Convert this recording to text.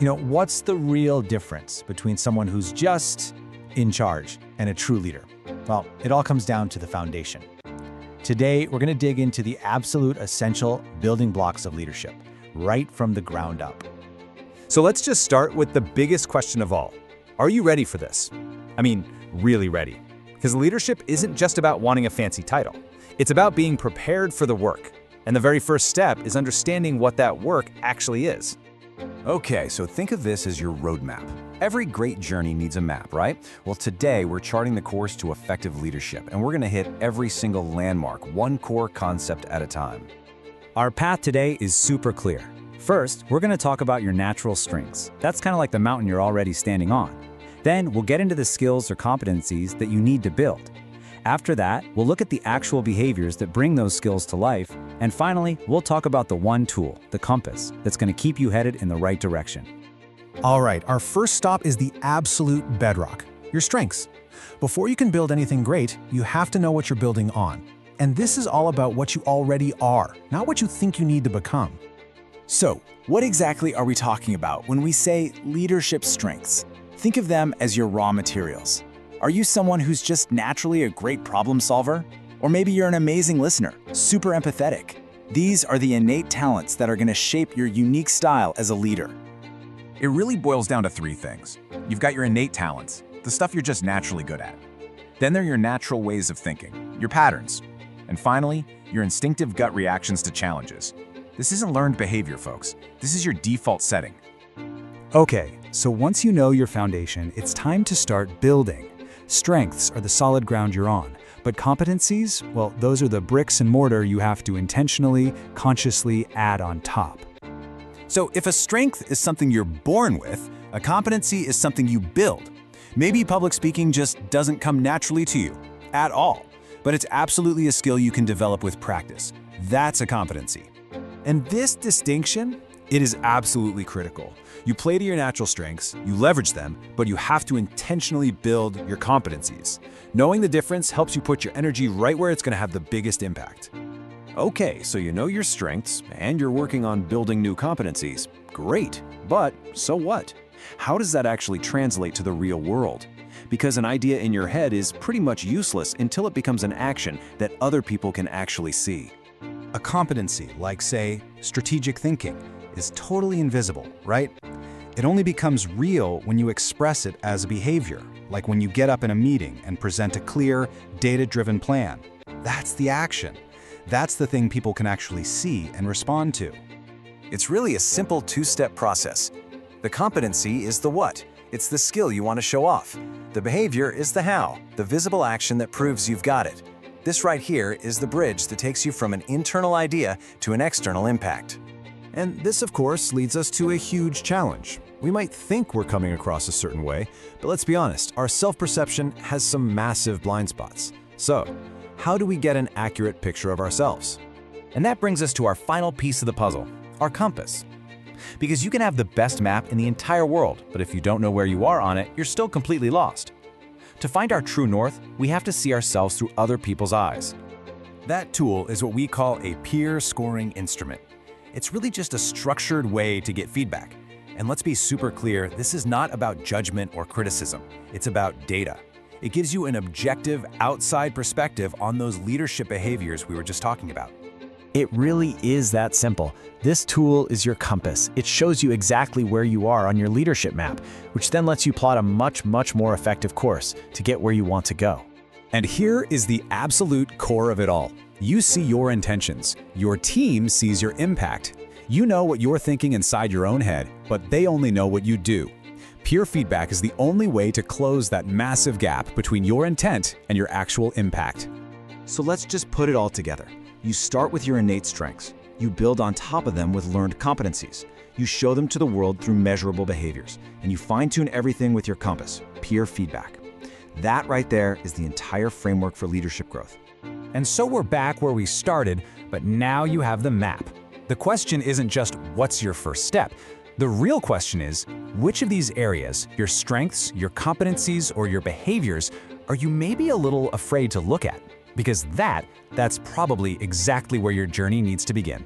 What's the real difference between someone who's just in charge and a true leader? Well, it all comes down to the foundation. Today, we're going to dig into the absolute essential building blocks of leadership, right from the ground up. So let's just start with the biggest question of all. Are you ready for this? I mean, really ready. Because leadership isn't just about wanting a fancy title. It's about being prepared for the work. And the very first step is understanding what that work actually is. Okay, so think of this as your roadmap. Every great journey needs a map, right? Well, today we're charting the course to effective leadership, and we're going to hit every single landmark, one core concept at a time. Our path today is super clear. First, we're going to talk about your natural strengths. That's kind of like the mountain you're already standing on. Then we'll get into the skills or competencies that you need to build. After that, we'll look at the actual behaviors that bring those skills to life. And finally, we'll talk about the one tool, the compass, that's going to keep you headed in the right direction. All right, our first stop is the absolute bedrock, your strengths. Before you can build anything great, you have to know what you're building on. And this is all about what you already are, not what you think you need to become. So, what exactly are we talking about when we say leadership strengths? Think of them as your raw materials. Are you someone who's just naturally a great problem solver? Or maybe you're an amazing listener, super empathetic. These are the innate talents that are going to shape your unique style as a leader. It really boils down to three things. You've got your innate talents, the stuff you're just naturally good at. Then there are your natural ways of thinking, your patterns. And finally, your instinctive gut reactions to challenges. This isn't learned behavior, folks. This is your default setting. Okay, so once you know your foundation, it's time to start building. Strengths are the solid ground you're on, but competencies, well, those are the bricks and mortar you have to intentionally, consciously add on top. So if a strength is something you're born with, a competency is something you build. Maybe public speaking just doesn't come naturally to you at all, but it's absolutely a skill you can develop with practice. That's a competency. And this distinction, it is absolutely critical. You play to your natural strengths, you leverage them, but you have to intentionally build your competencies. Knowing the difference helps you put your energy right where it's going to have the biggest impact. Okay, so you know your strengths and you're working on building new competencies. Great, but so what? How does that actually translate to the real world? Because an idea in your head is pretty much useless until it becomes an action that other people can actually see. A competency, like, say, strategic thinking, is totally invisible, right? It only becomes real when you express it as a behavior, like when you get up in a meeting and present a clear, data-driven plan. That's the action. That's the thing people can actually see and respond to. It's really a simple two-step process. The competency is the what. It's the skill you want to show off. The behavior is the how, the visible action that proves you've got it. This right here is the bridge that takes you from an internal idea to an external impact. And this, of course, leads us to a huge challenge. We might think we're coming across a certain way, but let's be honest, our self-perception has some massive blind spots. So, how do we get an accurate picture of ourselves? And that brings us to our final piece of the puzzle, our compass. Because you can have the best map in the entire world, but if you don't know where you are on it, you're still completely lost. To find our true north, we have to see ourselves through other people's eyes. That tool is what we call a peer scoring instrument. It's really just a structured way to get feedback. And let's be super clear, this is not about judgment or criticism. It's about data. It gives you an objective, outside perspective on those leadership behaviors we were just talking about. It really is that simple. This tool is your compass. It shows you exactly where you are on your leadership map, which then lets you plot a much more effective course to get where you want to go. And here is the absolute core of it all. You see your intentions. Your team sees your impact. You know what you're thinking inside your own head, but they only know what you do. Peer feedback is the only way to close that massive gap between your intent and your actual impact. So let's just put it all together. You start with your innate strengths. You build on top of them with learned competencies. You show them to the world through measurable behaviors. And you fine-tune everything with your compass, peer feedback. That right there is the entire framework for leadership growth. And so we're back where we started, but now you have the map. The question isn't just what's your first step. The real question is, which of these areas, your strengths, your competencies, or your behaviors, are you maybe a little afraid to look at? Because that's probably exactly where your journey needs to begin.